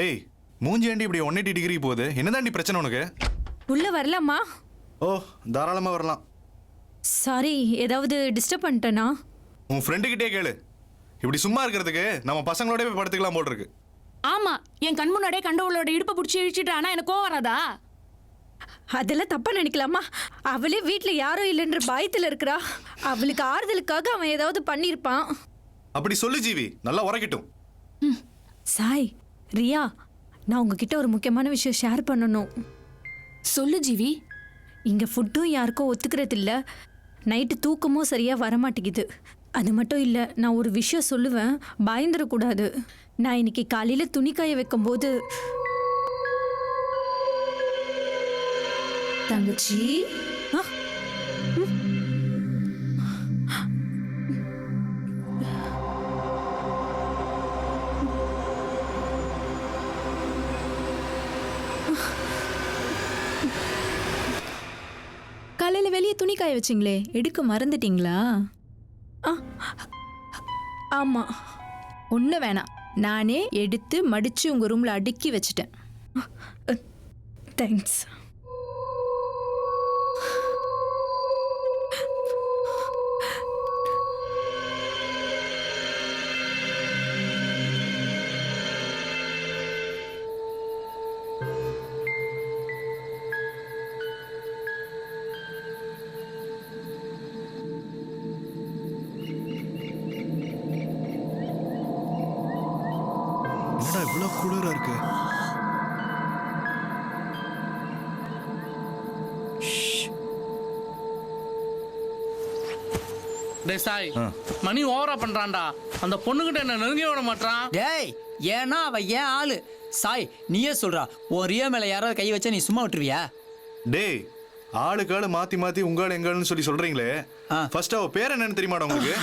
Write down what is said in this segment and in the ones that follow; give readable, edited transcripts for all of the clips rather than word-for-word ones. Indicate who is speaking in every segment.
Speaker 1: ஏய் மூஞ்சி ஏண்டி இப்படி 180 டிகிரி போகுது? என்னதாண்டி பிரச்சனை உனக்கு?
Speaker 2: உள்ள வரலாமா?
Speaker 1: ஓ தாராளமா வரலாம்.
Speaker 2: சாரி, ஏதாவது டிஸ்டர்ப் பண்ணிட்டேனா?
Speaker 1: உன் ஃப்ரெண்டு கிட்டே கேளு. இப்படி சும்மா இருக்கிறதுக்கு நம்ம பசங்களோட போய் படுத்துக்கலாம் போல் இருக்கு.
Speaker 3: ஆமா, என் கண் முன்னாடியே கண்டவளோட இடுப்பை பிடிச்சி இழிச்சிட்டானா எனக்கு கோவம் வராதா?
Speaker 2: அதெல்லாம் தப்பா நினைக்கலாமா? அவளே வீட்டுல யாரும் இல்லைன்ற பயத்துல இருக்கிறா. அவளுக்கு ஆறுதலுக்காக அவன் ஏதாவது பண்ணிருப்பான்.
Speaker 1: அப்படி சொல்லு ஜீவி, நல்லா உரைக்கட்டும்.
Speaker 2: சாய், ரியா, நான் உங்ககிட்ட ஒரு முக்கியமான விஷயம் ஷேர் பண்ணணும்.
Speaker 3: சொல்லு ஜீவி.
Speaker 2: இங்க ஃபுட்டும் யாருக்கும் ஒத்துக்கிறது இல்ல, நைட்டு தூக்கமும் சரியா வரமாட்டேங்குது. அது மட்டும் இல்ல, நான் ஒரு விஷயம் சொல்லுவேன், பயந்துடக்கூடாது. நான் இன்னைக்கு காலையில துணி காய வைக்கும் போது
Speaker 3: தங்கச்சி,
Speaker 4: காலையில வெளியே துணி காய வச்சிங்களே, எடுக்க மறந்துட்டீங்களா?
Speaker 2: ஆமா.
Speaker 4: ஒண்ணு வேணாம், நானே எடுத்து மடிச்சு உங்க ரூம்ல அடுக்கி வச்சிட்டேன்.
Speaker 2: தேங்க்ஸ்.
Speaker 1: என்னடா இவ்வளவு குளிரா இருக்கு?
Speaker 5: டேய் சாய், மணி ஓவரா பண்றான்டா. அந்த பொண்ணுகிட்ட என்ன நெருங்கி விட மாட்டான்.
Speaker 6: டேய், ஏன்னா அவ ஏன் ஆளு. சாய், நீயே சொல்றா, உன் ரியா மேல யாராவது கை வச்சா நீ சும்மா விட்டுருவியா?
Speaker 1: டேய், ஆளுக்கு ஆளு மாத்தி மாத்தி உங்காள் எங்கள்னு சொல்லி சொல்றீங்களே, ஃபர்ஸ்ட் அவ பேர் என்னன்னு தெரியுமாடா உங்களுக்கு?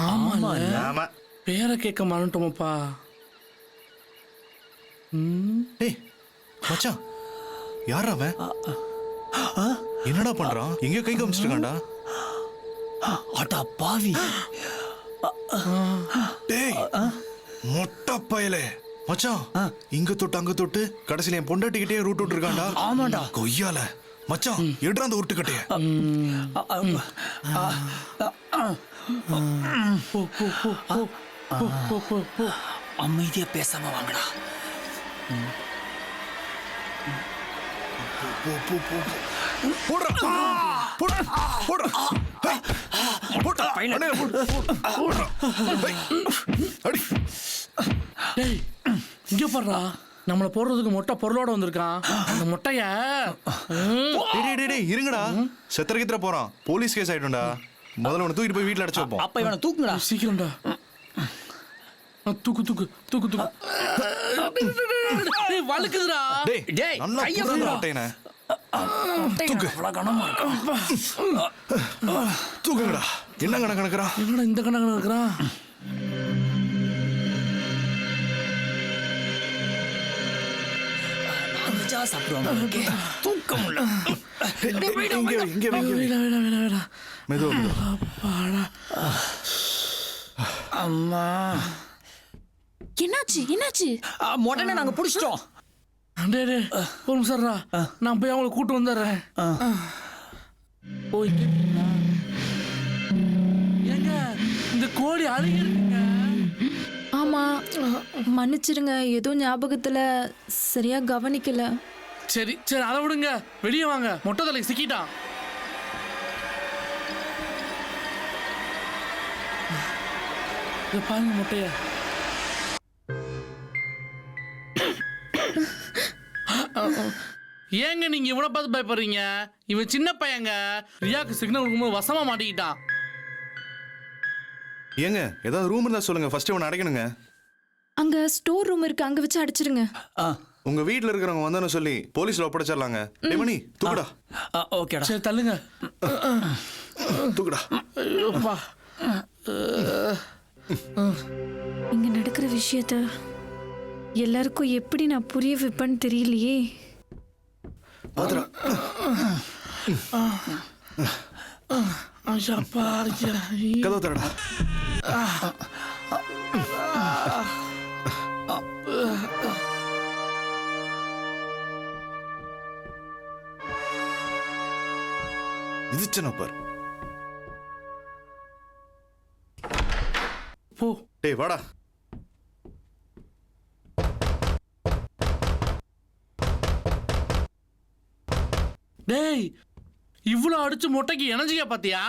Speaker 1: ஆமா,
Speaker 5: பேரை கேட்க மறந்துட்டோமப்பா.
Speaker 1: டேய் மச்சான், யாரா அவன்? என்னடா பண்றான்? எங்க கை காமிச்சிருக்கான்டா?
Speaker 6: அடா பாவி.
Speaker 1: டேய் மொட்டை பயலே மச்சான், இங்க தொட்டு அங்க தொட்டு கடைசியில என் பொண்டாட்டிக்கிட்டே ரூட் விட்டு இருக்கான்டா.
Speaker 6: ஆமாண்டா.
Speaker 1: கொய்யால மச்சான், எடுற அந்த உருட்டுக்கட்டைய.
Speaker 6: அமைதியா பேசாம வாங்கடா.
Speaker 5: டேய் இங்க போடுறா, நம்மளை போடுறதுக்கு மொட்டை பொருளோட வந்திருக்கான். அந்த மொட்டைய
Speaker 1: இருங்கடா, செத்தரகித்திர போறான். போலீஸ் கேஸ் ஆயிடும்டா. முதல்ல உன்னை தூக்கிட்டு போய் வீட்டுல அடைச்சு வைப்போம்.
Speaker 6: அப்ப இவனை தூக்குங்கடா.
Speaker 5: சீக்கிரம்டா. தூக்கு தூக்கு தூக்கு தூக்கு. டேய் வழுக்குதுடா.
Speaker 6: டேய்,
Speaker 1: நல்லா
Speaker 6: கைய
Speaker 1: புடுறா மொட்டையனே. தூக்கு. தூக்குங்கடா. என்ன கணக்கு கணக்குறா?
Speaker 5: என்னடா இந்த கணக்கு இருக்கிறான்?
Speaker 6: சாப்பிடுவாங்க. தூக்க முடியல. அம்மா,
Speaker 3: என்னாச்சு என்னாச்சு?
Speaker 6: உடனே நாங்க புடிச்சிட்டோம்.
Speaker 5: டே டே ஒரு நிமிஷம்டா, நான் போய் அவங்களை கூட்டு வந்துடுறேன். போய் ஏங்க இந்த கோழி அழகி இருக்குங்க.
Speaker 4: ஆமா, மன்னிச்சிருங்க, ஏதோ ஞாபகத்துல சரியா கவனிக்கல.
Speaker 5: சரி சரி, அதை விடுங்க, வெளியே வாங்க. மொட்டை தலைக்கு சிக்கிட்டான். இதை பாருங்க மொட்டைய. ஏங்க நீங்க இவனை பார்த்து பயப்படுறீங்க? இவன் சின்ன பையங்க. ரியாக்கு சிக்னல் கொடுக்கும்போது வசமா மாட்டிக்கிட்டான்.
Speaker 1: ஏங்க ஏதாவது ரூம் இருந்தா சொல்லுங்க, ஃபர்ஸ்ட் இவனை அடைக்கணுங்க.
Speaker 4: அங்க ஸ்டோர் ரூம் இருக்கு, அங்க வச்சு அடிச்சிருங்க.
Speaker 1: உங்க வீட்டுல இருக்கிறவங்க வந்தானு சொல்லி போலீஸ்ல ஒப்படைச்சிடலாங்க. மணி தூக்குடா.
Speaker 6: ஓகேடா.
Speaker 5: சரி தள்ளுங்க.
Speaker 1: தூக்குடா.
Speaker 5: ஐயோப்பா.
Speaker 2: இங்க நடக்கிற விஷயத்த எல்லாருக்கும் எப்படி நான் புரிய வைப்பேன்னு தெரியலையே.
Speaker 1: பாத்ரா. கதவு தரடா. மிதிச்சன பார்.
Speaker 5: போ.
Speaker 1: டேய் வாடா.
Speaker 5: டேய் இவ்வளவு அடிச்சு மொட்டைக்கு எனர்ஜியா பாத்தியா?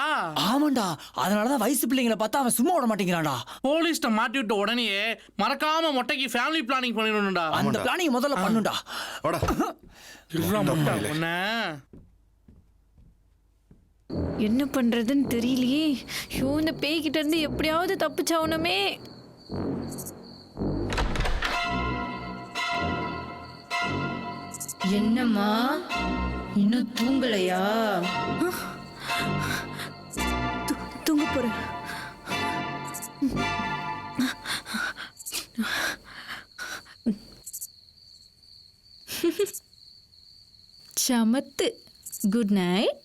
Speaker 6: ஆமாண்டா, அதனாலதான் வயசு பிள்ளைங்களை பார்த்தா அவன் சும்மா விட மாட்டேங்கிறான்டா.
Speaker 5: போலீஸ்ட மாட்டி விட்ட உடனே மறக்காம மொட்டைக்கு ஃபேமிலி பிளானிங் பண்ணிடணும்டா.
Speaker 6: அந்த பிளானிங் முதல்ல பண்ணுடா.
Speaker 1: வாடா.
Speaker 5: இருடா மொட்டை உன்னை.
Speaker 2: என்ன பண்றதுன்னு தெரியலையே. ஐயோ, இந்த பேய்கிட்ட இருந்து எப்படியாவது தப்பிச்சாவணுமே.
Speaker 4: என்னம்மா இன்னும் தூங்கலையா?
Speaker 2: தூங்க போறேன்.
Speaker 4: சமத்து. Good night.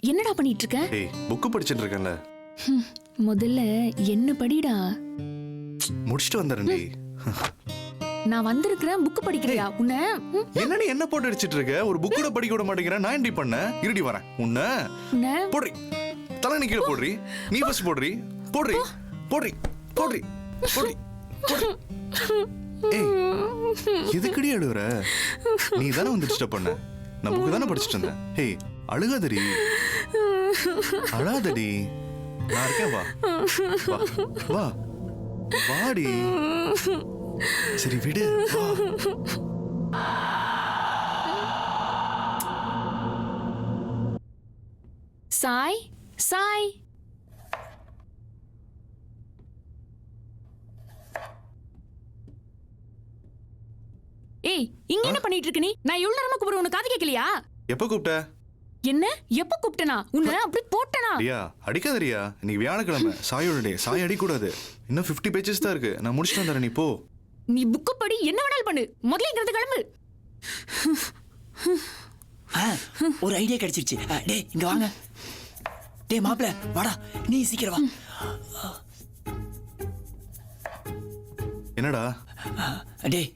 Speaker 3: என்னடா பண்ணிட்டு இருக்க?
Speaker 1: டேய் புக்கு படிச்சிட்டு இருக்கேன்ல.
Speaker 3: முதல்ல என்ன படிடா.
Speaker 1: முடிச்சிட்டு வந்துறேன்டி.
Speaker 3: நான் வந்திருக்கிறேன், புக் படிக்கிறியா? உன்னை
Speaker 1: என்னடி என்ன போட்டு அடிச்சிட்டு இருக்க? ஒரு புக் கூட படிக்க விட மாட்டேங்கிறேன். நான் என்னடி பண்ண? இருடி வரேன். உன்னை போடுறி. தலை நீ கீழே போடுறி. நீ ஃபர்ஸ்ட் போடுறி. போடுறி போடுறி போடுறி போடுறி. ஏய் எதுக்கடி அழுகுற? நீ தானே வந்து டிஸ்டர்ப் பண்ண. நான் புக்கு தானே படிச்சிட்டு இருந்தேன். ஏய் அழுகாதடி, அழாதடி. நான் இருக்கேன். வா வா வா வாடி. சரி விடு. வா.
Speaker 3: சாய் சாய். ஏய் இங்க என்ன பண்ணிட்டு இருக்க நீ? நான் எவ்வளவு நேரமா கூப்பிடுறேன், உனக்கு காது கேட்கலையா?
Speaker 1: எப்ப கூப்பிட்ட?
Speaker 3: என்ன எப்ப கூப்பிட்டனா? உன்னை அப்படி போட்டனா?
Speaker 1: ரியா அடிக்காதரியா. இன்னைக்கு வியாழக்கிழமை, சாயோட டே. சாய் அடிக்கூடாது. இன்னும் 50 பேஜஸ் தான் இருக்கு. நான் முடிச்சுட்டு வந்துடுறேன். நீ போ.
Speaker 3: நீ புக்கு படி, என்ன வேணாலும் பண்ணு. முதல்ல இங்கிருந்து கிளம்பு.
Speaker 6: ஒரு ஐடியா கிடைச்சிருச்சு. டேய் இங்க வாங்க. டேய் மாப்ள வாடா, நீ சீக்கிரம் வா.
Speaker 1: என்னடா?
Speaker 6: டேய்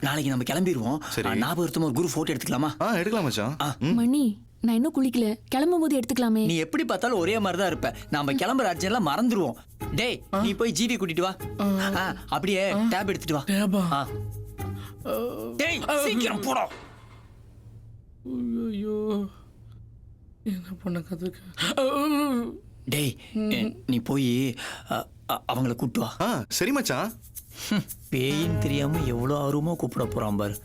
Speaker 6: நாளைக்கு நம்ம கிளம்பிடுவோம்.
Speaker 1: சரி.
Speaker 6: ஞாபகத்துமா ஒரு குரூப் போட்டோ எடுத்துக்கலாமா?
Speaker 1: எடுக்கலாம் மச்சான்.
Speaker 3: மணி, நான் இன்னும் குளிக்கல. கிளம்பும் போது எடுத்துக்கலாமே.
Speaker 6: நீ எப்படி பார்த்தாலும் ஒரே மாதிரி தான் இருப்ப. நாம கிளம்புற அர்ஜென்ட்லாம் மறந்துடுவோம். டேய் நீ போய் ஜிவி கூட்டிட்டு வா. அப்படியே டேப் எடுத்துட்டு வா.
Speaker 5: டேபா?
Speaker 6: டேய் சீக்கிரம் போடா.
Speaker 5: ஐயோ என்ன பண்ண கதுக்கு.
Speaker 6: டேய் நீ போய் அவங்கள கூட்டு வா.
Speaker 1: சரி மச்சான்.
Speaker 6: பேயின்னு தெரியாம எவ்வளவு ஆர்வமா கூப்பிட போறான் பாரு.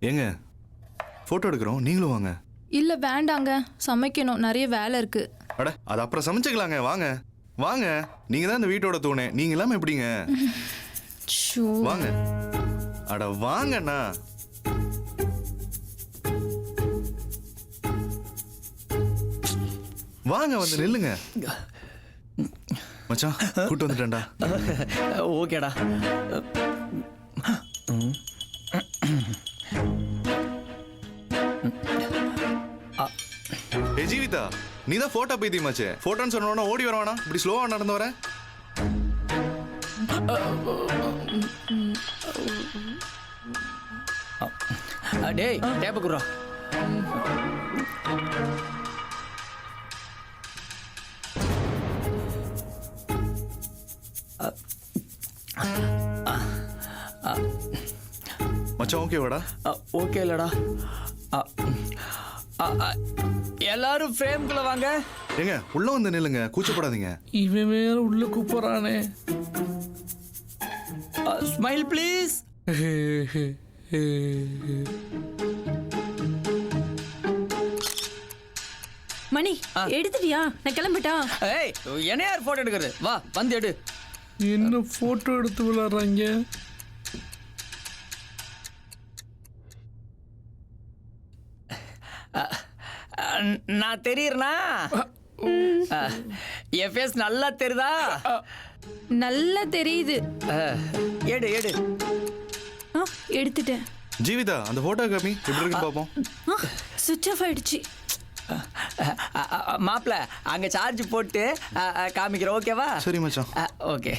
Speaker 1: ஏங்க போட்டோ எடுக்கிறோம், நீங்களும் வாங்க.
Speaker 4: இல்ல வேண்டாங்க, சமைக்கணும், நிறைய வேலை இருக்கு.
Speaker 1: அட அது அப்புறம் சமைச்சுக்கலாங்க. வாங்க வாங்க. நீங்க தான் இந்த வீட்டோட தூணே. நீங்க இல்லாம எப்படிங்க? வாங்க. அட வாங்கண்ணா. வாங்க வந்து நில்லுங்க. மச்சான் கூட்டு வந்துட்டேன்டா.
Speaker 6: ஓகேடா.
Speaker 1: ஜீவிதா நீ தான் போட்டோ பைத்தியமாச்சே. போட்டோன்னு சொன்ன ஓடி வரவானா? இப்படி ஸ்லோவா நடந்து வர.
Speaker 6: டேய் டேப்ப குடுறா.
Speaker 1: மச்சான் ஓகேவாடா?
Speaker 6: ஓகே இல்லடா. எல்லாரும் ஃப்ரேம்குள்ள வாங்க.
Speaker 1: ஏங்க உள்ள வந்து நில்லுங்க, கூச்சப்படாதீங்க.
Speaker 5: இவன் வேற உள்ள கூப்பிடுறானே.
Speaker 6: Smile please.
Speaker 2: மணி எடுத்துட்டியா? நான் கிளம்பிட்டா?
Speaker 6: ஏய் என்ன யார் போட்டோ எடுக்கிறது? வா வந்து எடு.
Speaker 5: என்ன போட்டோ எடுத்து விளையாடுறாங்க?
Speaker 6: நான் தெரியறனா? என் ஃபேஸ் நல்லா தெரியுதா?
Speaker 2: நல்லா தெரியுது.
Speaker 6: எடு எடு.
Speaker 2: எடுத்துட்டேன்.
Speaker 1: ஜீவிதா அந்த போட்டோ காமி எப்படி இருக்கு பாப்போம்.
Speaker 2: சுவிட்ச் ஆஃப் ஆயிடுச்சு.
Speaker 6: மாப்பிள்ள அங்க சார்ஜ் போட்டு காமிக்கிறேன் ஓகேவா?
Speaker 1: சரி மச்சான்.
Speaker 6: ஓகே.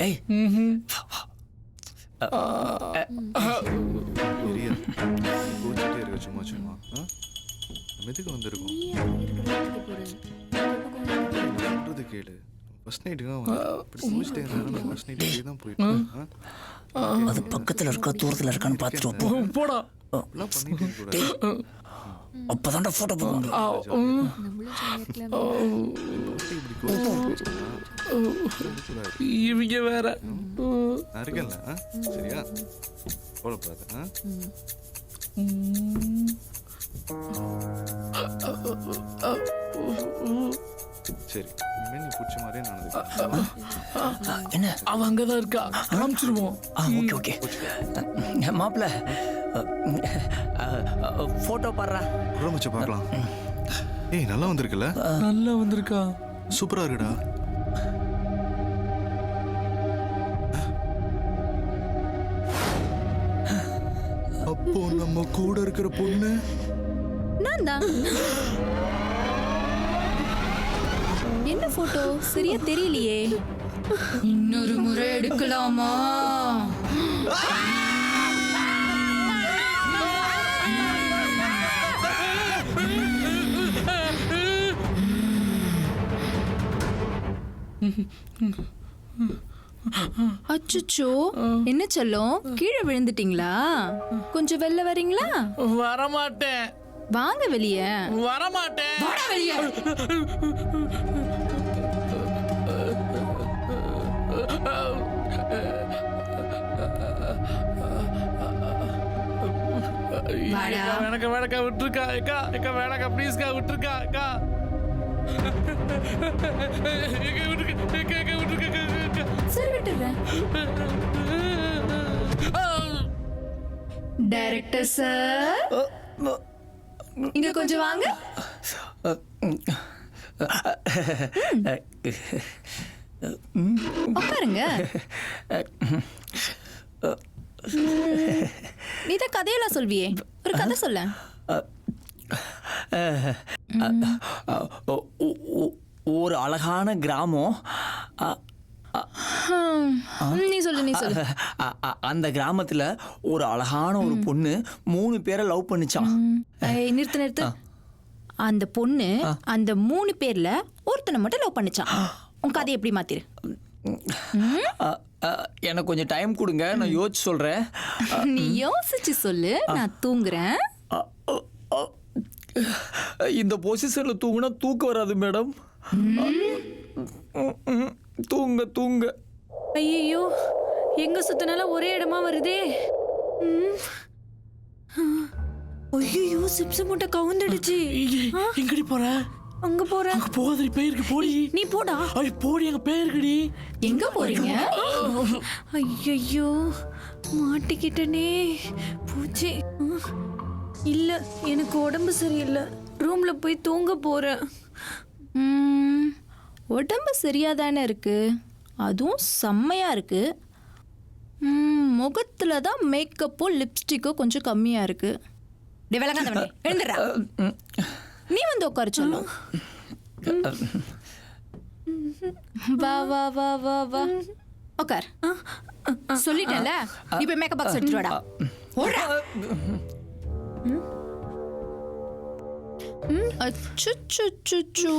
Speaker 6: ஏய்
Speaker 1: பெரிய கோச்சிட்டே இருக்க சும்மா சும்மா. மெதுக்கு வந்திருக்கோம் சொல்றது கேளு. ஃபர்ஸ்ட் நைட்டுக்கு இப்படி முடிச்சிட்டே இருந்தாலும் ஃபர்ஸ்ட் நைட்டுக்கு தான் போயிட்டு
Speaker 6: அது பக்கத்துல இருக்கா தூரத்துல இருக்கான்னு பார்த்துட்டு
Speaker 5: போடா.
Speaker 1: எல்லாம் பண்ணிட்டு இருக்க
Speaker 6: அப்பதான்டா போட்டோ போடுவாங்க.
Speaker 5: இவங்க வேற
Speaker 1: நான் இருக்கேன்ல. சரியா போடக்கூடாது. சரி இனிமே நீ பிடிச்ச மாதிரியே நடந்துக்க.
Speaker 6: என்ன
Speaker 5: அவ அங்கதான் இருக்கா, காமிச்சிருவோம்.
Speaker 6: Okay okay. மாப்பிள்ள போட்டோ பாடுறா.
Speaker 1: கூட மச்சான் பார்க்கலாம். ஏய் நல்லா வந்திருக்குல்ல?
Speaker 5: நல்லா வந்திருக்கா.
Speaker 1: சூப்பரா இருக்குடா. அப்போ நம்ம கூட இருக்கிற பொண்ணு
Speaker 4: நான் தான். என்ன போட்டோ சரியா தெரியலையே. இன்னொரு முறை எடுக்கலாமா? அச்சச்சோ, என்ன சொல்லும், கீழே விழுந்துட்டீங்களா? கொஞ்சம் வெளில வரீங்களா?
Speaker 5: வரமாட்டேன்.
Speaker 4: வாங்க வெளியே.
Speaker 5: வரமாட்டேன்.
Speaker 4: வெளியே.
Speaker 5: வேணக்கா விட்டுருக்கா. ஏக்கா வேணக்கா ப்ளீஸ்க்கா விட்டுருக்கா. அக்கா
Speaker 4: சரி விட்டுறேன். டைரக்டர் சார், இங்க கொஞ்சம் வாங்க. உட்காருங்க. நீதான் கதையெல்லாம் சொல்வியே, ஒரு கதை சொல்ல.
Speaker 6: ஒரு அழகான கிராமம்.
Speaker 4: நீ சொல்லு.
Speaker 6: அந்த கிராமத்துல ஒரு அழகான ஒரு பொண்ணு 3 பேரை லவ் பண்ணிச்சான்.
Speaker 4: நிறுத்து. அந்த பொண்ணு அந்த 3 பேர்ல ஒருத்தனை மட்டும் லவ் பண்ணிச்சான். உன் கதை எப்படி மாத்திரு.
Speaker 6: எனக்கு கொஞ்சம் டைம் கொடுங்க, நான் யோசிச்சு சொல்றேன்.
Speaker 4: நீ யோசிச்சு சொல்லு, நான் தூங்குறேன்.
Speaker 6: இந்த பொசிஷன்ல தூங்குனா தூக்கம் வராது மேடம். தூங்க.
Speaker 2: ஐயோ, எங்க சுத்தினாலும் ஒரே இடமா வருதே. ஐயோ, சிப்ஸ் மூட்டை கவுந்துடுச்சு.
Speaker 5: எங்கடி போற?
Speaker 2: அங்க போற.
Speaker 5: அங்க போகாதடி, பேருக்கு போடி.
Speaker 2: நீ போடா.
Speaker 5: ஐய் போடி, அங்க பேருக்குடி.
Speaker 4: எங்க போறீங்க?
Speaker 2: ஐயோ, மாட்டிக்கிட்டனே. பூச்சி. இல்ல, எனக்கு உடம்பு சரியில்லை. ரூம்ல போய் தூங்க போறேன்.
Speaker 4: உடம்பு சரியாதானே இருக்கு, அதுவும் செம்மையா இருக்கு. முகத்துல தான் மேக்கப்போ லிப்ஸ்டிக்கோ கொஞ்சம் கம்மியா இருக்கு. எழுந்துடுறா. நீ வந்து உட்கார சொல்லும். வா வா வா வா வா உட்கார். சொல்லிட்டேன்ல, இப்ப மேக்கப் பாக்ஸ் எடுத்துட்டு வாடா. ஓடுறா. அச்சுச்சுச்சுச்சு.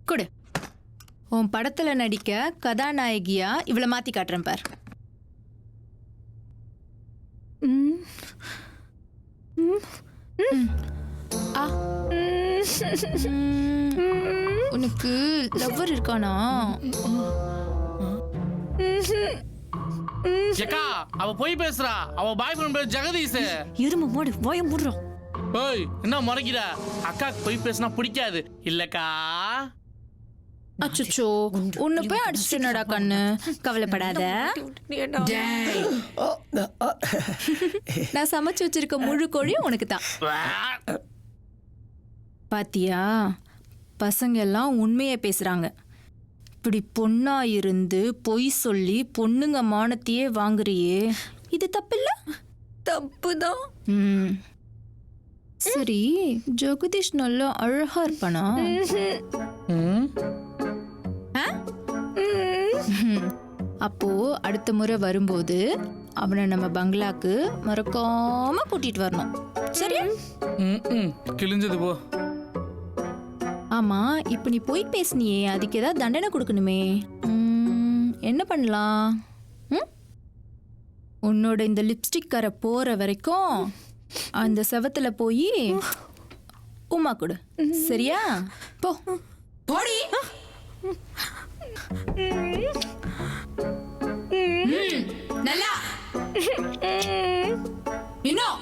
Speaker 4: கொடு. உன் படத்துல நடிக்க கதாநாயகியா இவளை மாத்தி காட்டுறேன் பார். உனக்கு லவ்வர் இருக்கானா?
Speaker 5: ஏக்கா, அவ போய் பேசுறா. அவ பாய் ஃப்ரெண்ட் பேர் ஜெகதீஷ்.
Speaker 2: இரும மூடு, வாய மூடுறோம்.
Speaker 5: ஓய், என்ன முறைக்கிற? அக்காக்கு போய் பேசினா பிடிக்காது இல்லக்கா?
Speaker 4: அச்சோ, உன்னை போய் அடிச்சுட்டா கண்ணு. கவலைப்படாத. நான் சமைச்சு வச்சிருக்க முழு கோழியும் உனக்கு தான். பாத்தியா, பசங்க எல்லாம் உண்மையை பேசுறாங்க. இப்படி பொண்ணா இருந்து பொய் சொல்லி பொண்ணுங்க மானத்தையே வாங்குறியே, இது தப்பில்ல?
Speaker 2: தப்புதான்.
Speaker 4: ம். சரி, ஜெகதீஷ் நல்லா அழகா இருப்பானா?
Speaker 5: ம்.
Speaker 4: அப்போ அடுத்த முறை வரும்போது அவனை நம்ம பங்களாக்கு மறக்காம கூட்டிட்டு வரணும். சரியா?
Speaker 5: ம். கிழிஞ்சது போ.
Speaker 4: ஆமா, இப்ப நீ போய் பேசுனியே, அதுக்கு ஏதாவது தண்டனை கொடுக்கணுமே. என்ன பண்ணலாம்? உன்னோட இந்த லிப்ஸ்டிக் கரை போற வரைக்கும் அந்த செவத்துல போய் உமா கொடு. சரியா? போ போடி. நல்லா இன்னும்